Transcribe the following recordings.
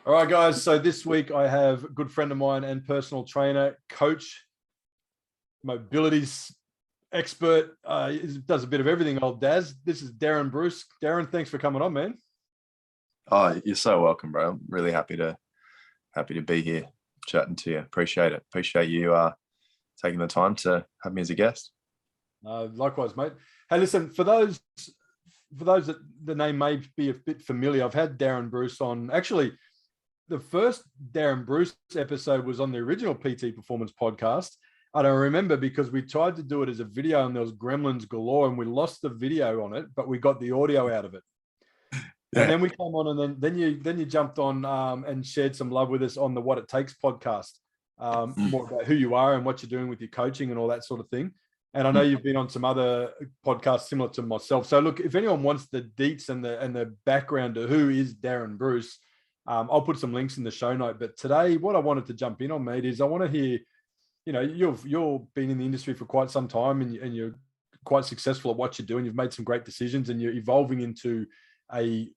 All right, guys. So this week I have a good friend of mine and personal trainer, coach, mobility expert. Does a bit of everything, old Daz. This is Darren Bruce. Darren, thanks for coming on, man. Oh, you're so welcome, bro. I'm really happy to be here chatting to you. Appreciate it. Appreciate you taking the time to have me as a guest. Likewise, mate. Hey, listen, for those that the name may be a bit familiar, I've had Darren Bruce on. Actually, the first Darren Bruce episode was on the original PT Performance podcast. I don't remember because we tried to do it as a video and there was gremlins galore and we lost the video on it, but we got the audio out of it. Yeah. And then we came on and then you jumped on and shared some love with us on the What It Takes podcast, more about who you are and what you're doing with your coaching and all that sort of thing. And I know you've been on some other podcasts similar to myself. So look, if anyone wants the deets and the background to who is Darren Bruce, I'll put some links in the show note. But today, what I wanted to jump in on, mate, is I want to hear, you know, you've been in the industry for quite some time and you're quite successful at what you're doing. You've made some great decisions and you're evolving into a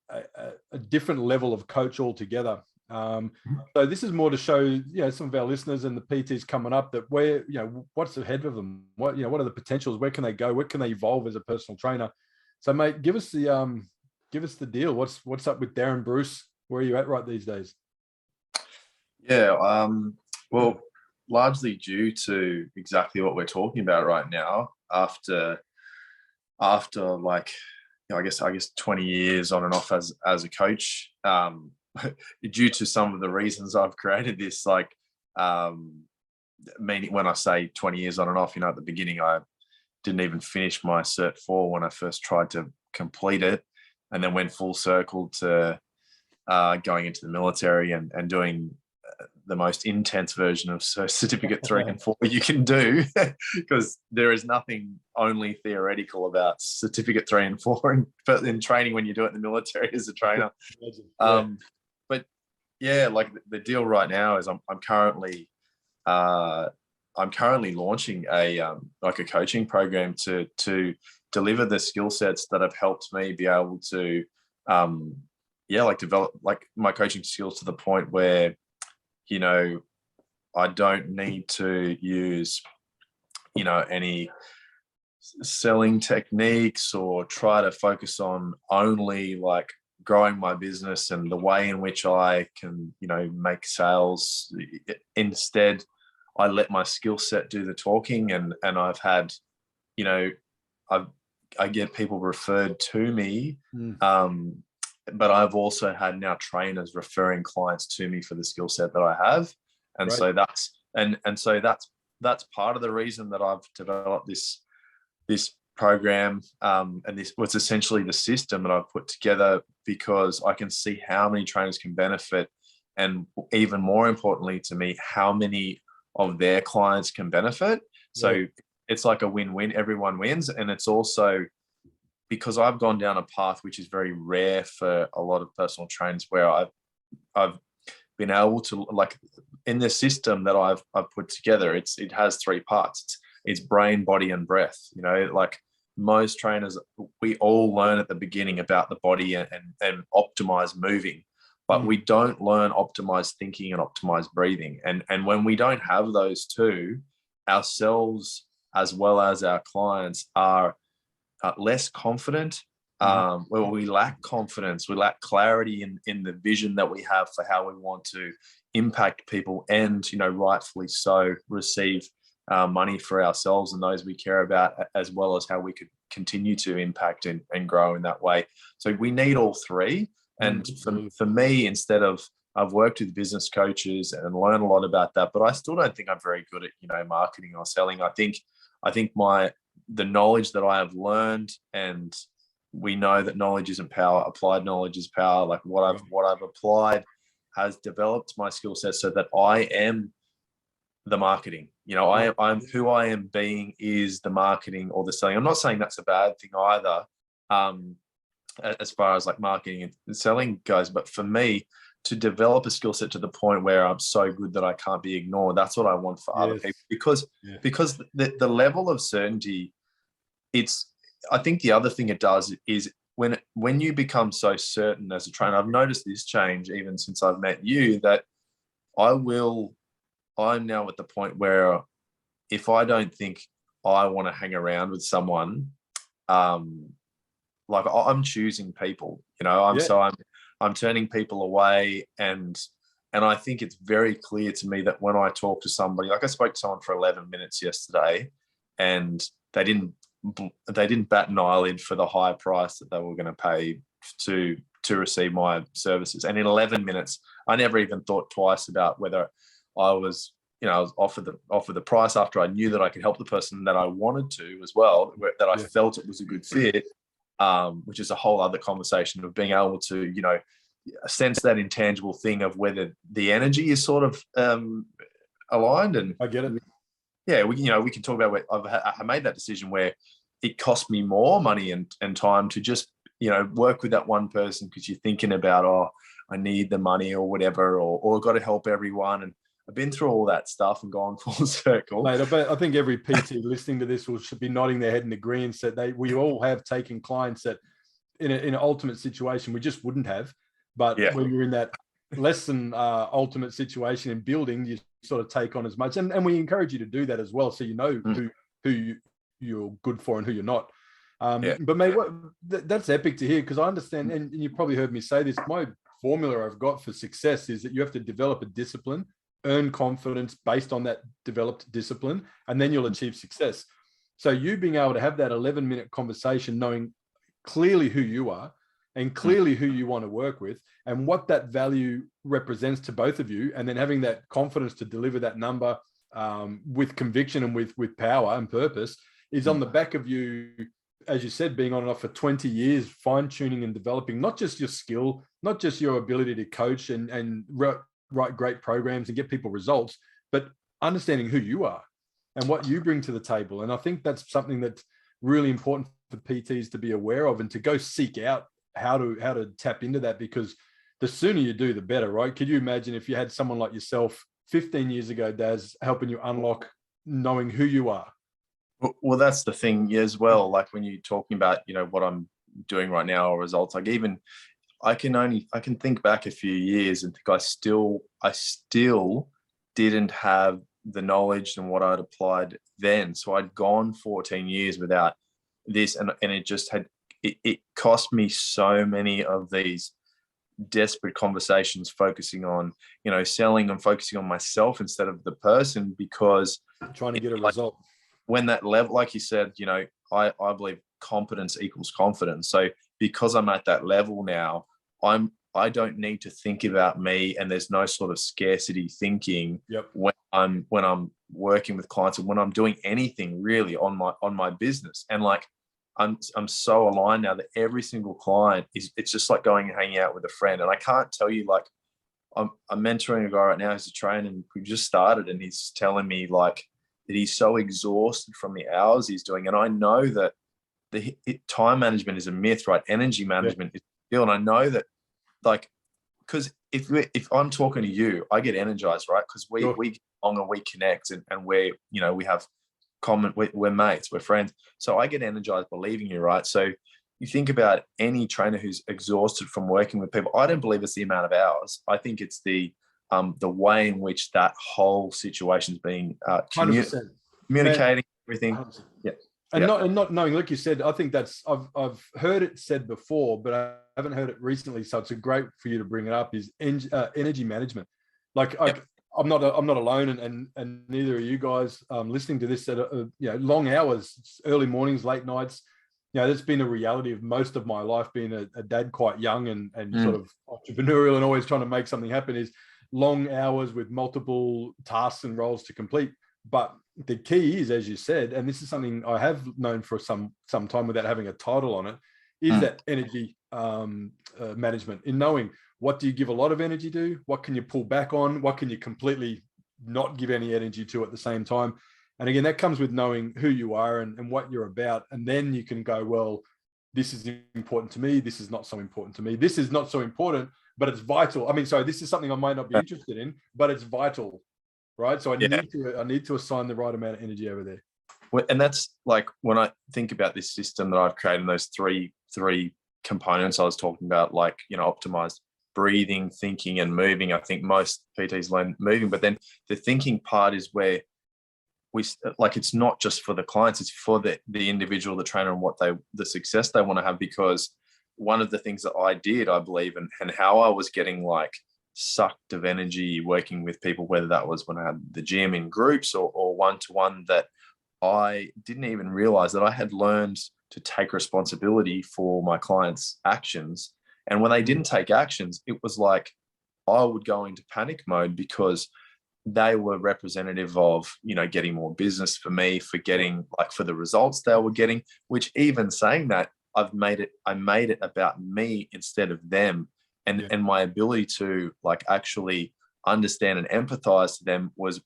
different level of coach altogether. So this is more to show, you know, some of our listeners and the PTs coming up that where, you know, what's ahead of them? What are the potentials? Where can they go? Where can they evolve as a personal trainer? So, mate, give us the deal. What's up with Darren Bruce? Where are you at right these days? Yeah, well, largely due to exactly what we're talking about right now. After like, you know, I guess 20 years on and off as a coach, due to some of the reasons I've created this, like, meaning when I say 20 years on and off, you know, at the beginning I didn't even finish my Cert 4 when I first tried to complete it, and then went full circle to going into the military and doing the most intense version of certificate 3 and 4 you can do, because there is nothing only theoretical about certificate 3 and 4 in training when you do it in the military as a trainer. But yeah, like the deal right now is I'm currently launching a coaching program to deliver the skill sets that have helped me be able to develop like my coaching skills to the point where, you know, I don't need to use, you know, any selling techniques or try to focus on only like growing my business and the way in which I can, you know, make sales. Instead, I let my skill set do the talking, and I've had, you know, I get people referred to me, but I've also had now trainers referring clients to me for the skill set that I have, and right. So that's part of the reason that I've developed this program, and this was essentially the system that I've put together, because I can see how many trainers can benefit, and even more importantly to me, how many of their clients can benefit. So it's like a win-win, everyone wins. And it's also because I've gone down a path which is very rare for a lot of personal trainers, where I've been able to, like, in the system that I've put together, it has 3 parts. It's brain, body, and breath. You know, like most trainers, we all learn at the beginning about the body and optimize moving, but we don't learn optimized thinking and optimized breathing. And when we don't have those two, ourselves as well as our clients are less confident. We lack confidence, we lack clarity in the vision that we have for how we want to impact people, and, you know, rightfully so, receive money for ourselves and those we care about, as well as how we could continue to impact and grow in that way. So we need all 3. And for me, instead of, I've worked with business coaches and learned a lot about that, but I still don't think I'm very good at, you know, marketing or selling. I think the knowledge that I have learned, and we know that knowledge isn't power, applied knowledge is power. Like what I've applied has developed my skill set so that I am the marketing. You know, I'm who I am being is the marketing or the selling. I'm not saying that's a bad thing either, as far as like marketing and selling goes. But for me, to develop a skill set to the point where I'm so good that I can't be ignored, that's what I want for other people. Because the level of certainty, I think the other thing it does is when you become so certain as a trainer, I've noticed this change even since I've met you, that I'm now at the point where if I don't think I want to hang around with someone, like I'm choosing people, I'm turning people away, and I think it's very clear to me that when I talk to somebody, like I spoke to someone for 11 minutes yesterday, and they didn't bat an eyelid for the high price that they were going to pay to receive my services. And in 11 minutes, I never even thought twice about whether I was offered the price after I knew that I could help the person that I wanted to as well, that I felt it was a good fit, which is a whole other conversation of being able to, sense that intangible thing of whether the energy is sort of aligned. And I get it. Yeah, we can talk about where I made that decision where it cost me more money and time to just, work with that one person because you're thinking about, oh, I need the money or whatever, or I've got to help everyone. And I've been through all that stuff and gone full circle. Mate, I think every PT listening to this should be nodding their head in agreement that we all have taken clients that in an ultimate situation we just wouldn't have. But when you're in that less than ultimate situation in building, you sort of take on as much. And we encourage you to do that as well, so who you're good for and who you're not. But mate, that's epic to hear, because I understand, and you probably heard me say this, my formula I've got for success is that you have to develop a discipline, earn confidence based on that developed discipline, and then you'll achieve success. So you being able to have that 11-minute conversation, knowing clearly who you are and clearly who you want to work with and what that value represents to both of you, and then having that confidence to deliver that number with conviction and with power and purpose, is on the back of you, as you said, being on and off for 20 years, fine-tuning and developing not just your skill, not just your ability to coach and write great programs and get people results, but understanding who you are and what you bring to the table. And I think that's something that's really important for PTs to be aware of and to go seek out how to tap into that, because the sooner you do, the better, right? Could you imagine if you had someone like yourself 15 years ago, Daz, helping you unlock knowing who you are? Well, that's the thing as well. Like when you're talking about, what I'm doing right now or results, like even I can think back a few years and think I still didn't have the knowledge and what I'd applied then. So I'd gone 14 years without this, and it just it cost me so many of these desperate conversations focusing on, selling and focusing on myself instead of the person, because trying to get a result. When that level, like you said, I believe competence equals confidence. So because I'm at that level now, I don't need to think about me, and there's no sort of scarcity thinking when I'm working with clients and when I'm doing anything really on my business. And like I'm so aligned now that every single client it's just like going and hanging out with a friend. And I can't tell you, like I'm mentoring a guy right now who's a trainer, and we just started, and he's telling me like that he's so exhausted from the hours he's doing. And I know that time management is a myth, right? Energy management is a skill. And I know that, like, because if I'm talking to you, I get energized, right? Because we get along and we connect, and we have common, we're mates, we're friends. So I get energized believing you, right? So you think about any trainer who's exhausted from working with people. I don't believe it's the amount of hours. I think it's the way in which that whole situation is being communicating everything. 100%. Yeah. And not knowing, like you said, I think that's I've heard it said before, but I haven't heard it recently. So it's great for you to bring it up. Is energy management? I'm not alone, and neither are you guys listening to this. That long hours, early mornings, late nights. That's been a reality of most of my life. Being a dad, quite young, and sort of entrepreneurial, and always trying to make something happen, is long hours with multiple tasks and roles to complete. But the key is, as you said, and this is something I have known for some time without having a title on it, is that energy management, in knowing what do you give a lot of energy to, what can you pull back on, what can you completely not give any energy to at the same time. And again, that comes with knowing who you are and what you're about. And then you can go, well, this is important to me. This is not so important to me. This is not so important, but it's vital. I mean, sorry, this is something I might not be interested in, but it's vital, right? So I need to assign the right amount of energy over there. And that's like when I think about this system that I've created, those three components I was talking about, like, optimized breathing, thinking, and moving. I think most PTs learn moving, but then the thinking part is where it's not just for the clients, it's for the individual, the trainer, and the success they want to have. Because one of the things that I did, I believe, and how I was getting like sucked of energy working with people, whether that was when I had the gym in groups or one-to-one, that I didn't even realize that I had learned to take responsibility for my clients' actions. And when they didn't take actions, it was like I would go into panic mode, because they were representative of, getting more business for me, for the results they were getting, which, even saying that, I made it about me instead of them. And my ability to like actually understand and empathize to them was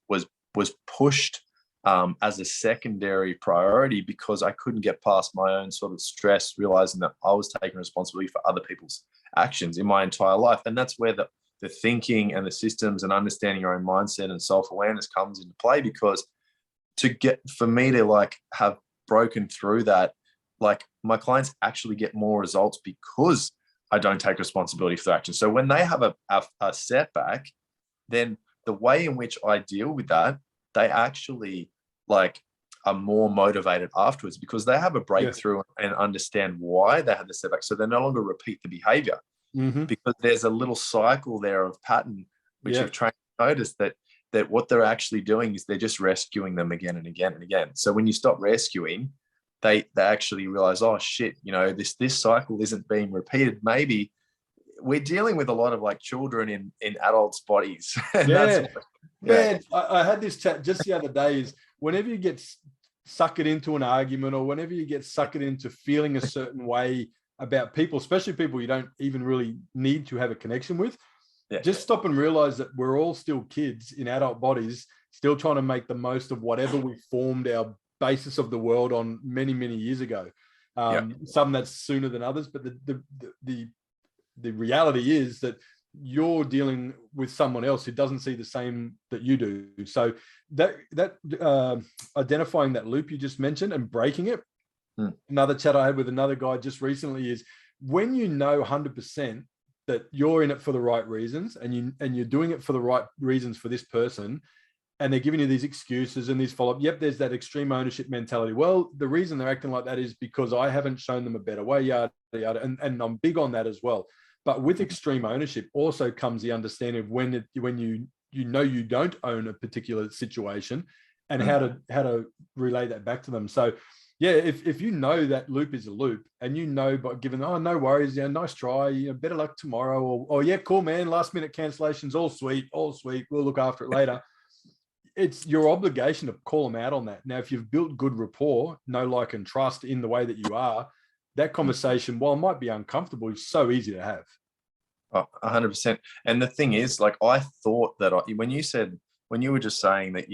pushed as a secondary priority, because I couldn't get past my own sort of stress, realizing that I was taking responsibility for other people's actions in my entire life. And that's where the thinking and the systems and understanding your own mindset and self-awareness comes into play. Because for me to like have broken through that, like, my clients actually get more results because I don't take responsibility for their actions. So when they have a setback, then the way in which I deal with that, they actually like are more motivated afterwards, because they have a breakthrough and understand why they had the setback. So they no longer repeat the behavior, because there's a little cycle there of pattern, which you've trained to notice that what they're actually doing is they're just rescuing them again and again and again. So when you stop rescuing, they actually realize, oh shit, this cycle isn't being repeated. Maybe we're dealing with a lot of like children in adults' bodies. And Man, I had this chat just the other day, is whenever you get suckered into an argument, or whenever you get suckered into feeling a certain way about people, especially people you don't even really need to have a connection with, just stop and realize that we're all still kids in adult bodies, still trying to make the most of whatever we formed our basis of the world on many, many years ago. Some that's sooner than others, but the reality is that you're dealing with someone else who doesn't see the same that you do. So that identifying that loop you just mentioned and breaking it. Another chat I had with another guy just recently is, when you know 100% that you're in it for the right reasons, and you're doing it for the right reasons for this person, and they're giving you these excuses and these follow-up, there's that extreme ownership mentality. Well, the reason they're acting like that is because I haven't shown them a better way, yada, yada. And I'm big on that as well. But with extreme ownership also comes the understanding of when you don't own a particular situation, and how to relay that back to them. So if you know that loop is a loop, and by giving, oh, no worries, nice try, better luck tomorrow, or yeah, cool, man, last minute cancellations, all sweet, we'll look after it later. It's your obligation to call them out on that. Now, if you've built good rapport, know, like, and trust in the way that you are, that conversation, while it might be uncomfortable, is so easy to have. 100%. And the thing is, like, I thought that when you were just saying that,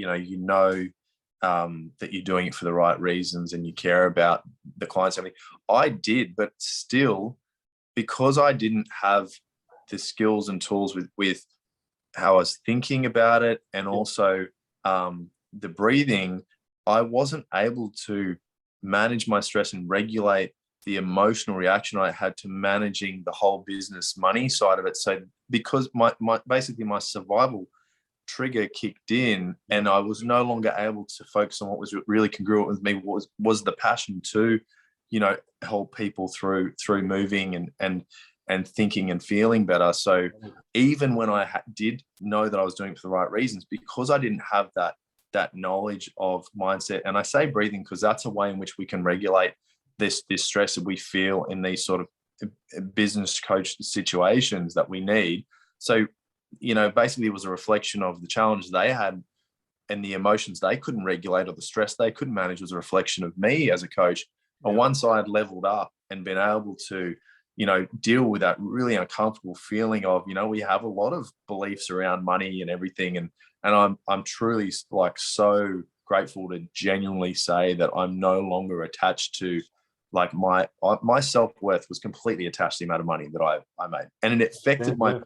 that you're doing it for the right reasons and you care about the clients, everything, I did, but still, because I didn't have the skills and tools with how I was thinking about it, and also the breathing, I wasn't able to manage my stress and regulate the emotional reaction I had to managing the whole business money side of it. So because my survival trigger kicked in, and I was no longer able to focus on what was really congruent with me, was the passion to, help people through moving and thinking and feeling better. So even when I did know that I was doing it for the right reasons, because I didn't have that knowledge of mindset, and I say breathing because that's a way in which we can regulate this stress that we feel in these sort of business coach situations that we need. So, basically it was a reflection of the challenge they had, and the emotions they couldn't regulate, or the stress they couldn't manage, was a reflection of me as a coach. And once I had leveled up and been able to, deal with that really uncomfortable feeling of, we have a lot of beliefs around money and everything. And I'm truly like so grateful to genuinely say that I'm no longer attached to, like, my self-worth was completely attached to the amount of money that I made. And it affected my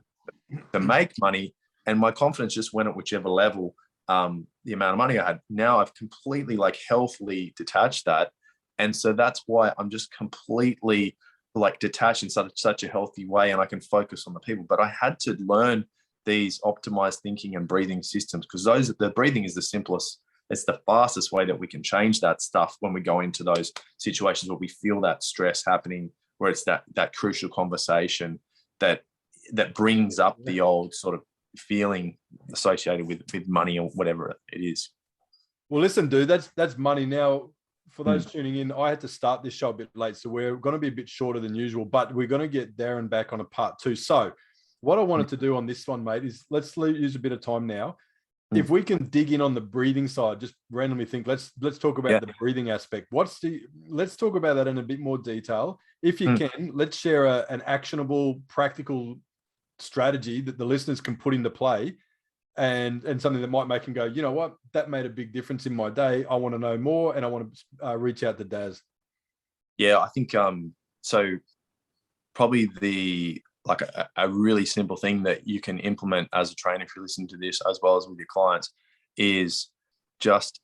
to make money, and my confidence just went at whichever level, the amount of money I had. Now I've completely, like, healthily detached that. And so that's why I'm just completely like detach in such a healthy way, and I can focus on the people. But I had to learn these optimized thinking and breathing systems, because the breathing is the simplest. It's the fastest way that we can change that stuff when we go into those situations where we feel that stress happening, where it's that crucial conversation that brings up the old sort of feeling associated with money or whatever it is. Well, listen, dude, that's money. Now, for those tuning in, I had to start this show a bit late, so we're going to be a bit shorter than usual, but we're going to get Darren back on a part 2. So what I wanted to do on this one, mate, is let's use a bit of time now. If we can dig in on the breathing side, just randomly think, let's talk about the breathing aspect. Let's talk about that in a bit more detail. If you can, let's share an actionable, practical strategy that the listeners can put into play, and something that might make them go, you know what, that made a big difference in my day. I want to know more, and I want to reach out to Daz. Yeah, I think so. Probably a really simple thing that you can implement as a trainer, if you listen to this, as well as with your clients, is just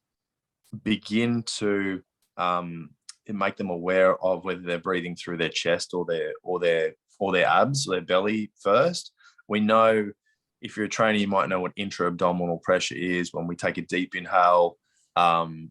begin to make them aware of whether they're breathing through their chest or their abs, or their belly first. We know, if you're a trainer, you might know what intra-abdominal pressure is. When we take a deep inhale,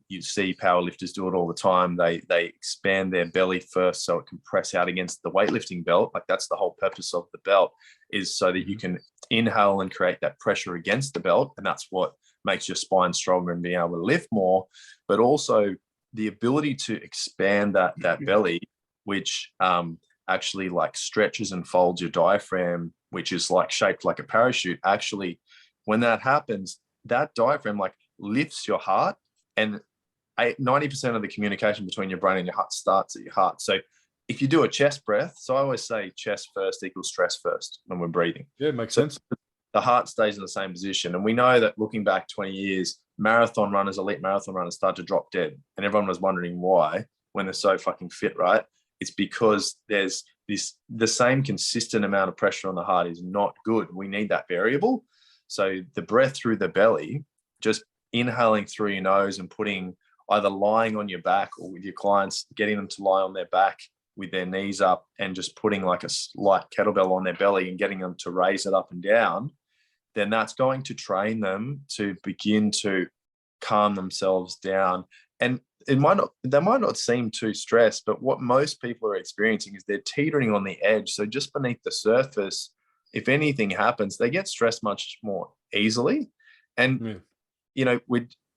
you see powerlifters do it all the time. They expand their belly first so it can press out against the weightlifting belt. Like, that's the whole purpose of the belt, is so that you can inhale and create that pressure against the belt. And that's what makes your spine stronger and being able to lift more. But also the ability to expand that belly, which actually like stretches and folds your diaphragm, which is like shaped like a parachute. Actually, when that happens, that diaphragm like lifts your heart, and 90% of the communication between your brain and your heart starts at your heart. So if you do a chest breath, so I always say chest first equals stress first when we're breathing. Yeah, it makes sense. The heart stays in the same position. And we know that, looking back 20 years, elite marathon runners start to drop dead. And everyone was wondering why, when they're so fucking fit, right? It's because there's the same consistent amount of pressure on the heart is not good. We need that variable. So the breath through the belly, just inhaling through your nose and putting, either lying on your back, or with your clients, getting them to lie on their back with their knees up, and just putting like a light kettlebell on their belly and getting them to raise it up and down, then that's going to train them to begin to calm themselves down. And they might not seem too stressed, but what most people are experiencing is they're teetering on the edge. So just beneath the surface, if anything happens, they get stressed much more easily. And you know,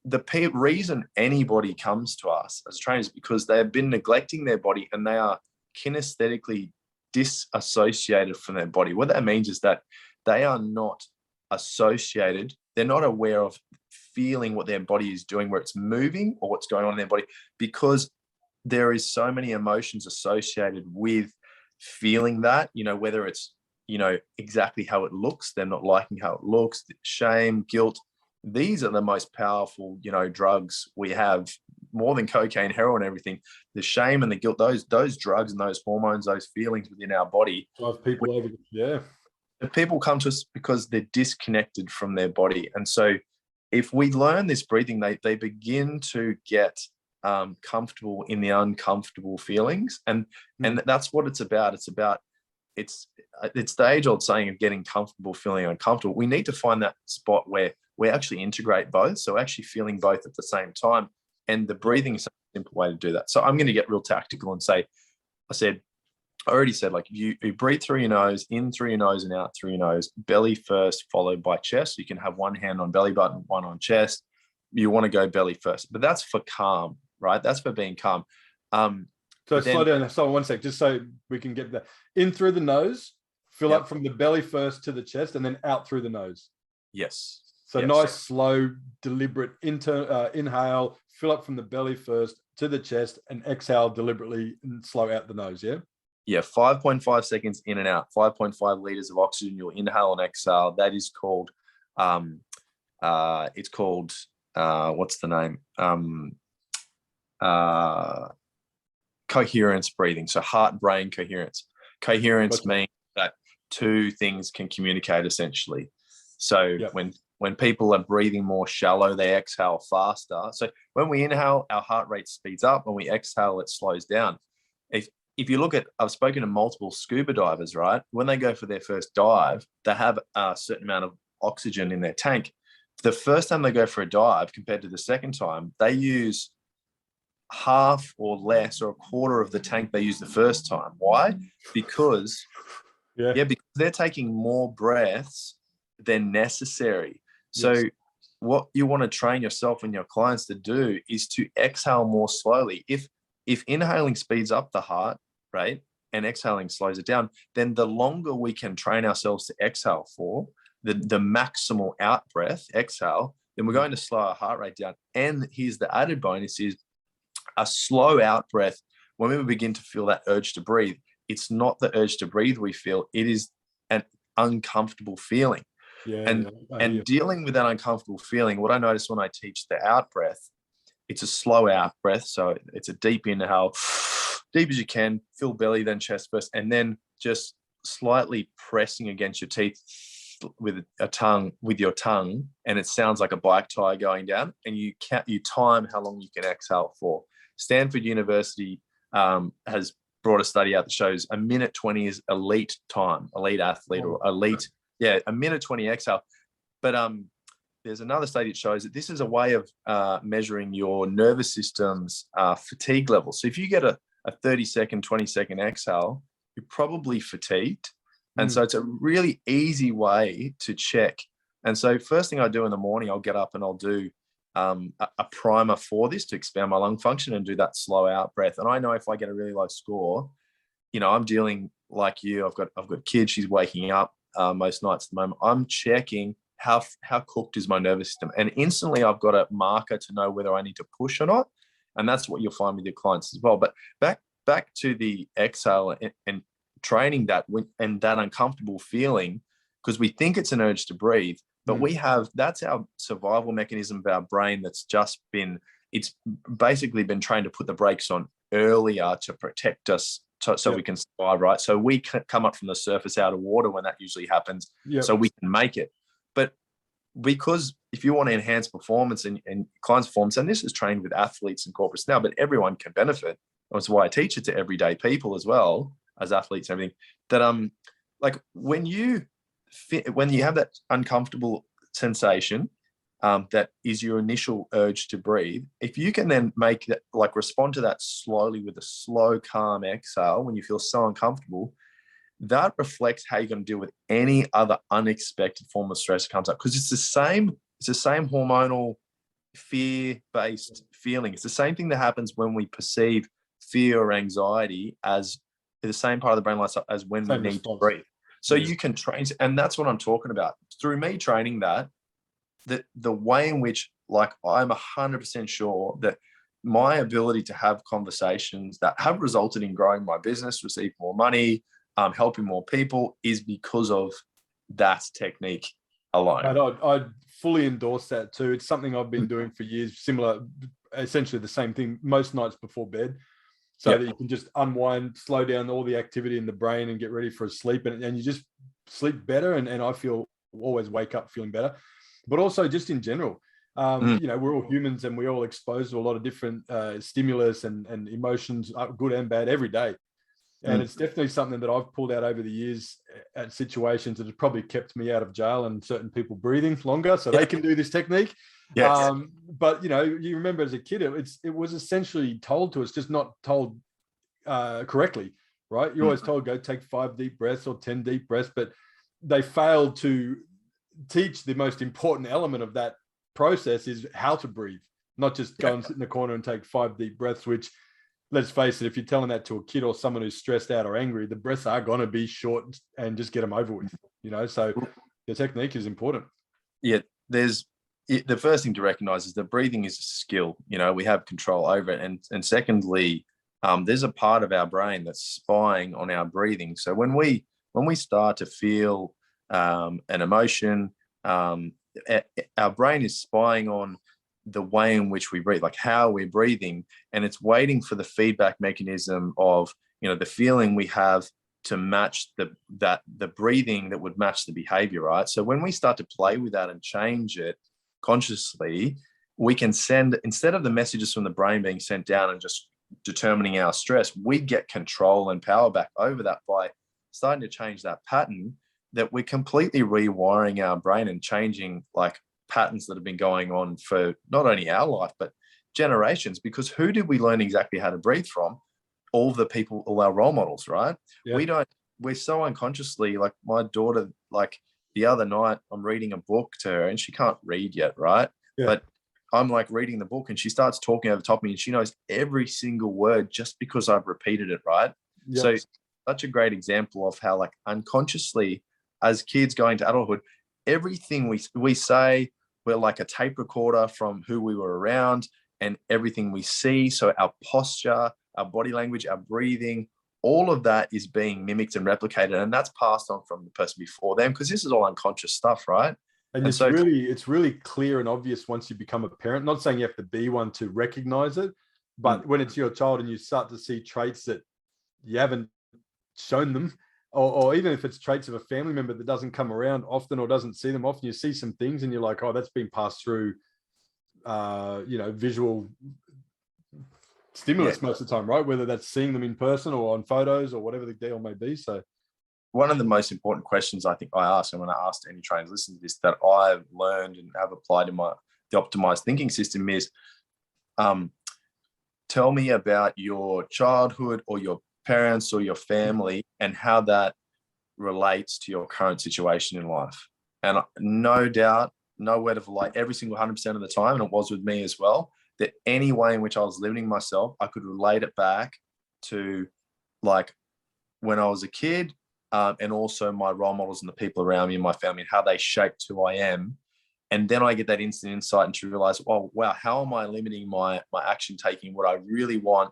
the reason anybody comes to us as trainers is because they have been neglecting their body, and they are kinesthetically disassociated from their body. What that means is that they are not associated. They're not aware of feeling what their body is doing, where it's moving or what's going on in their body, because there is so many emotions associated with feeling that, you know, whether it's, you know, exactly how it looks, they're not liking how it looks, shame, guilt. These are the most powerful, you know, drugs we have, more than cocaine, heroin, everything. The shame and the guilt, those drugs and those hormones, those feelings within our body. People over, yeah. People come to us because they're disconnected from their body. And so if we learn this breathing, they begin to get comfortable in the uncomfortable feelings. And that's what it's about. It's the age-old saying of getting comfortable, feeling uncomfortable. We need to find that spot where we actually integrate both. So actually feeling both at the same time. And the breathing is a simple way to do that. So I'm going to get real tactical and say, I already said, like, you breathe through your nose, in through your nose and out through your nose, belly first, followed by chest. You can have one hand on belly button, one on chest. You want to go belly first, but that's for calm, right? That's for being calm. So slow down. So 1 sec, just so we can get that. In through the nose, fill up from the belly first to the chest, and then out through the nose. Yes. So nice, slow, deliberate inhale, fill up from the belly first to the chest, and exhale deliberately and slow out the nose, yeah? Yeah, 5.5 seconds in and out, 5.5 liters of oxygen. You'll inhale and exhale. That is called, what's the name? Coherence breathing. So heart-brain coherence. Coherence means that two things can communicate essentially. So when people are breathing more shallow, they exhale faster. So when we inhale, our heart rate speeds up. When we exhale, it slows down. if you look at, I've spoken to multiple scuba divers, right? When they go for their first dive, they have a certain amount of oxygen in their tank. The first time they go for a dive compared to the second time, they use half or less or a quarter of the tank they used the first time. Why? Because because they're taking more breaths than necessary. So what you want to train yourself and your clients to do is to exhale more slowly. If inhaling speeds up the heart rate and exhaling slows it down, then the longer we can train ourselves to exhale for, the maximal out breath, exhale, then we're going to slow our heart rate down. And here's the added bonus is a slow out breath. When we begin to feel that urge to breathe, it's not the urge to breathe we feel, it is an uncomfortable feeling. And dealing with that uncomfortable feeling, what I notice when I teach the out breath, it's a slow out breath. So it's a deep inhale, deep as you can, fill belly, then chest first, and then just slightly pressing against your teeth with your tongue, and it sounds like a bike tire going down, and you time how long you can exhale for. Stanford University has brought a study out that shows a minute 20 is elite time, elite athlete or elite, a minute 20 exhale. But there's another study that shows that this is a way of measuring your nervous system's fatigue level. So if you get a 30-second, 20-second exhale, you're probably fatigued. And so it's a really easy way to check. And so first thing I do in the morning, I'll get up and I'll do a primer for this to expand my lung function and do that slow out breath. And I know if I get a really low score, I'm dealing like you. I've got kids. She's waking up most nights at the moment. I'm checking how cooked is my nervous system, and instantly I've got a marker to know whether I need to push or not. And that's what you'll find with your clients as well. But back to the exhale and training that and that uncomfortable feeling, because we think it's an urge to breathe, but that's our survival mechanism of our brain that's it's basically been trained to put the brakes on earlier to protect us so we can survive, right? So we come up from the surface out of water when that usually happens, so we can make it. But because if you want to enhance performance and clients' performance, and this is trained with athletes and corporates now, but everyone can benefit. That's why I teach it to everyday people as well as athletes and everything, that like when you have that uncomfortable sensation, that is your initial urge to breathe, if you can then make that, like respond to that slowly with a slow, calm exhale when you feel so uncomfortable, that reflects how you're going to deal with any other unexpected form of stress that comes up. Because it's the same hormonal fear-based feeling. It's the same thing that happens when we perceive fear or anxiety as the same part of the brain lights up as when we need to breathe. So you can train, and that's what I'm talking about. Through me training that, the way in which, like, I'm 100% sure that my ability to have conversations that have resulted in growing my business, receive more money, helping more people, is because of that technique alone. And I'd fully endorse that too. It's something I've been doing for years, similar, essentially the same thing most nights before bed, so that you can just unwind, slow down all the activity in the brain and get ready for a sleep. And you just sleep better. And I always wake up feeling better. But also just in general, we're all humans and we're all exposed to a lot of different stimulus and emotions, good and bad, every day. And it's definitely something that I've pulled out over the years at situations that have probably kept me out of jail and certain people breathing longer so they can do this technique. Yes. But, you remember as a kid, it was essentially told to us, just not told correctly, right? You're always told, go take 5 deep breaths or 10 deep breaths, but they failed to teach the most important element of that process is how to breathe, not just go and sit in the corner and take 5 deep breaths, which, let's face it, if you're telling that to a kid or someone who's stressed out or angry, the breaths are going to be short and just get them over with, so the technique is important. The first thing to recognize is that breathing is a skill. We have control over it. And secondly, there's a part of our brain that's spying on our breathing. So when we start to feel an emotion, our brain is spying on the way in which we breathe, like how we're breathing, and it's waiting for the feedback mechanism of the feeling we have to match the breathing that would match the behavior, right? So when we start to play with that and change it consciously, we can send, instead of the messages from the brain being sent down and just determining our stress, we get control and power back over that by starting to change that pattern, that we're completely rewiring our brain and changing like patterns that have been going on for not only our life, but generations. Because who did we learn exactly how to breathe from? All the people, all our role models, right? Yeah. We're so unconsciously, like my daughter, like the other night, I'm reading a book to her and she can't read yet, right? Yeah. But I'm like reading the book and she starts talking over top of me and she knows every single word just because I've repeated it, right? Yeah. So such a great example of how like unconsciously as kids going to adulthood, everything we say, we're like a tape recorder from who we were around and everything we see. So our posture, our body language, our breathing, all of that is being mimicked and replicated. And that's passed on from the person before them because this is all unconscious stuff, right? And it's really clear and obvious once you become a parent. Not saying you have to be one to recognize it, but when it's your child and you start to see traits that you haven't shown them, or even if it's traits of a family member that doesn't come around often or doesn't see them often, you see some things and you're like, oh, that's been passed through, visual stimulus most of the time, right? Whether that's seeing them in person or on photos or whatever the deal may be. So one of the most important questions I think I ask, and when I asked any trainers listen to this, that I've learned and have applied in the optimized thinking system is, tell me about your childhood or your parents or your family and how that relates to your current situation in life. And no doubt, no word of a lie, every single 100% of the time, and it was with me as well, that any way in which I was limiting myself, I could relate it back to like when I was a kid, and also my role models and the people around me and my family and how they shaped who I am. And then I get that instant insight and to realize, oh, wow, how am I limiting my action taking, what I really want?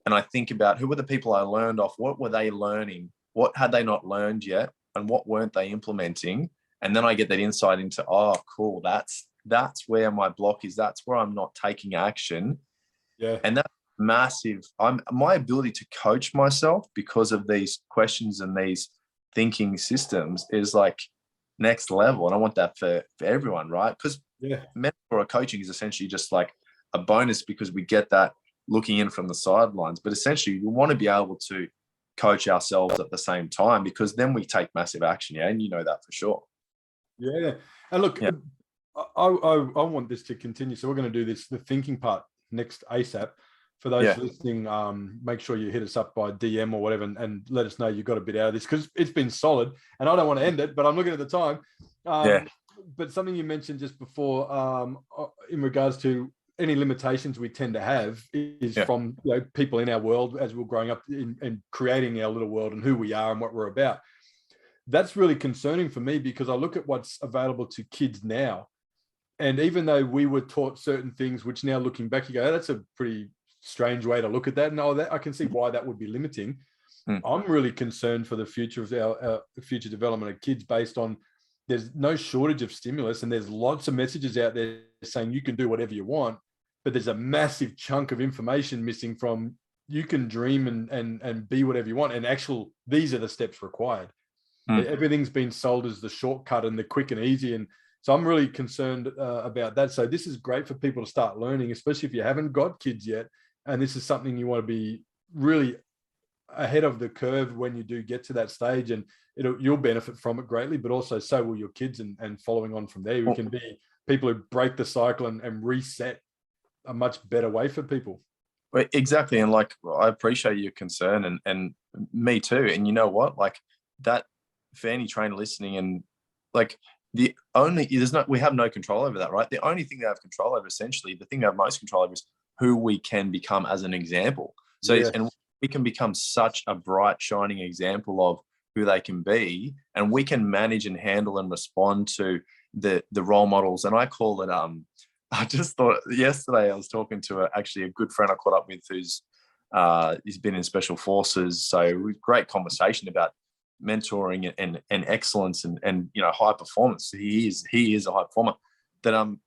And I think about who were the people I learned off, what were they learning? What had they not learned yet? And what weren't they implementing? And then I get that insight into, oh, cool, that's where my block is. That's where I'm not taking action. Yeah. And that's massive. My ability to coach myself because of these questions and these thinking systems is like next level. And I want that for everyone, right? Because mentor or coaching is essentially just like a bonus because we get that looking in from the sidelines. But essentially, we want to be able to coach ourselves at the same time because then we take massive action. Yeah. And you know that for sure. Yeah. And look, I want this to continue. So we're going to do the thinking part next ASAP. For those listening, make sure you hit us up by DM or whatever and let us know you got a bit out of this because it's been solid. And I don't want to end it, but I'm looking at the time. But something you mentioned just before in regards to any limitations we tend to have is from people in our world as we're growing up and creating our little world and who we are and what we're about. That's really concerning for me because I look at what's available to kids now. And even though we were taught certain things, which now looking back, you go, oh, that's a pretty strange way to look at that. And I can see why that would be limiting. I'm really concerned for the future of our future development of kids based on there's no shortage of stimulus and there's lots of messages out there saying you can do whatever you want, but there's a massive chunk of information missing from you can dream and be whatever you want. And these are the steps required. Everything's been sold as the shortcut and the quick and easy. And so I'm really concerned about that. So this is great for people to start learning, especially if you haven't got kids yet. And this is something you want to be really ahead of the curve when you do get to that stage. And you'll benefit from it greatly, but also so will your kids and following on from there. We can be people who break the cycle and reset a much better way for people. Well, exactly. And like, I appreciate your concern and me too. And you know what, like that for any trainer listening and like we have no control over that, right? The only thing they have control over, essentially, the thing they have most control over is who we can become as an example. So, and we can become such a bright, shining example of who they can be, and we can manage and handle and respond to the role models. And I call it, I just thought yesterday I was talking to actually a good friend I caught up with who's he's been in special forces. So great conversation about mentoring and excellence and high performance. He is a high performer. That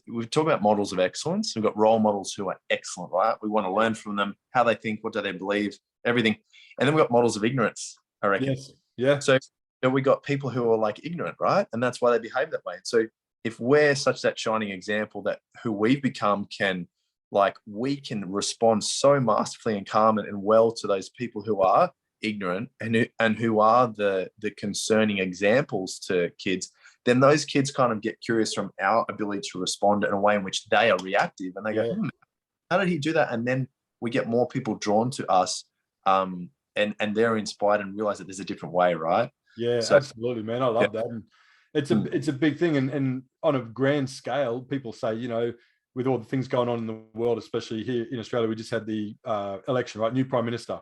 we've talked about models of excellence. We've got role models who are excellent, right? We want to learn from them, how they think, what do they believe, everything. And then we've got models of ignorance, I reckon. Yes. Yeah. So we got people who are like ignorant, right? And that's why they behave that way. So if we're such that shining example that who we've become can like we can respond so masterfully and calm and well to those people who are ignorant and who are the concerning examples to kids, then those kids kind of get curious from our ability to respond in a way in which they are reactive, and they go, how did he do that? And then we get more people drawn to us, and they're inspired and realize that there's a different way, right? Yeah, so, absolutely, man. I love that. And it's a big thing. And on a grand scale, people say, you know, with all the things going on in the world, especially here in Australia, we just had the election, right? New Prime Minister.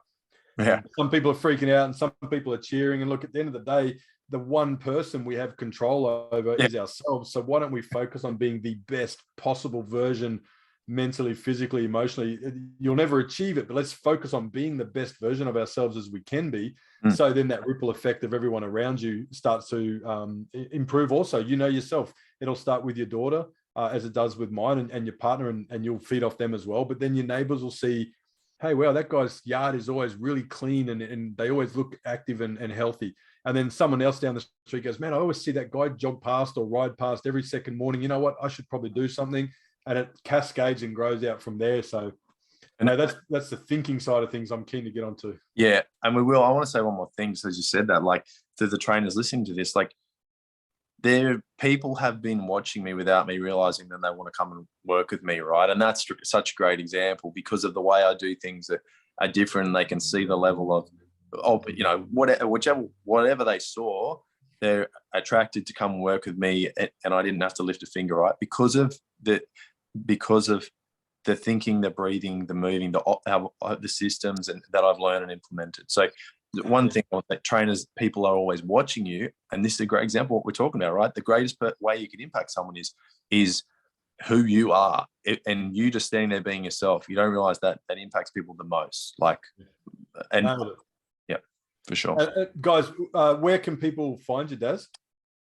Yeah. Some people are freaking out and some people are cheering. And look, at the end of the day, the one person we have control over is ourselves. So why don't we focus on being the best possible version, mentally, physically, emotionally? You'll never achieve it, but let's focus on being the best version of ourselves as we can be. So then that ripple effect of everyone around you starts to improve also. You know yourself, it'll start with your daughter, as it does with mine and your partner, and you'll feed off them as well. But then your neighbors will see, hey, wow, that guy's yard is always really clean and they always look active and healthy. And then someone else down the street goes, man, I always see that guy jog past or ride past every second morning. You know what? I should probably do something. And it cascades and grows out from there. So that's the thinking side of things I'm keen to get onto. Yeah. And we will. I want to say one more thing. So as you said that, like, to the trainers listening to this, like, people have been watching me without me realizing that they want to come and work with me, right? And that's such a great example because of the way I do things that are different. And they can see the level of you know, whatever they saw, they're attracted to come and work with me, and I didn't have to lift a finger, right? Because of the thinking, the breathing, the moving, the systems and that I've learned and implemented. So one thing that trainers, people are always watching you, and this is a great example of what we're talking about, right? The greatest way you can impact someone is who you are, and you just standing there being yourself. You don't realize that impacts people the most. Like, and yeah, for sure. Guys, where can people find you, Daz?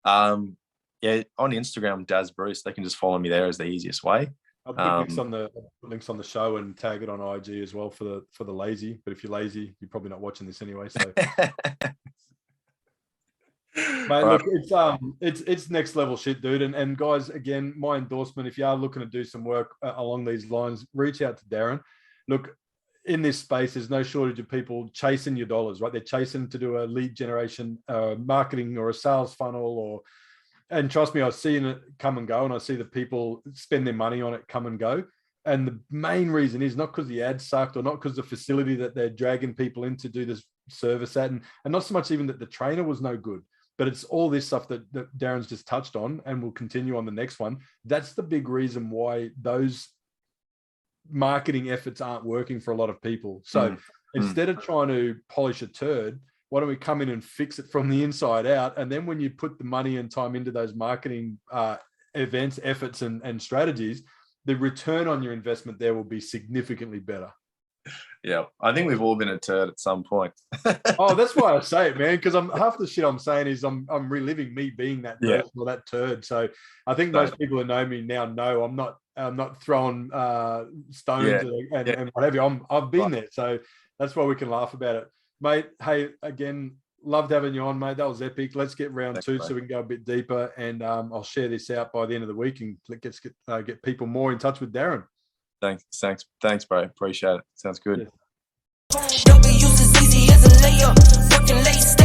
Yeah, on Instagram, Darren Bruce. They can just follow me there as the easiest way. I'll put links on the show and tag it on IG as well for the lazy. But if you're lazy, you're probably not watching this anyway. So, mate, look, it's next level shit, dude. And guys, again, my endorsement. If you are looking to do some work along these lines, reach out to Darren. Look, in this space, there's no shortage of people chasing your dollars, right? They're chasing to do a lead generation, marketing or a sales funnel, and trust me, I've seen it come and go, and I see the people spend their money on it come and go. And the main reason is not because the ad sucked or not because the facility that they're dragging people in to do this service at, and not so much even that the trainer was no good, but it's all this stuff that Darren's just touched on and will continue on the next one. That's the big reason why those marketing efforts aren't working for a lot of people. So instead of trying to polish a turd, why don't we come in and fix it from the inside out? And then when you put the money and time into those marketing events, efforts, and strategies, the return on your investment there will be significantly better. Yeah, I think we've all been a turd at some point. Oh, that's why I say it, man, because half the shit I'm saying is I'm reliving me being that person or that turd. So I think most people who know me now know I'm not throwing stones and whatever. I've been there, so that's why we can laugh about it, mate. Hey, again, loved having you on, mate. That was epic. Let's get round two, so we can go a bit deeper, and I'll share this out by the end of the week and get people more in touch with Darren. Thanks, bro. Appreciate it. Sounds good. Don't be used as easy as a layup. Working late.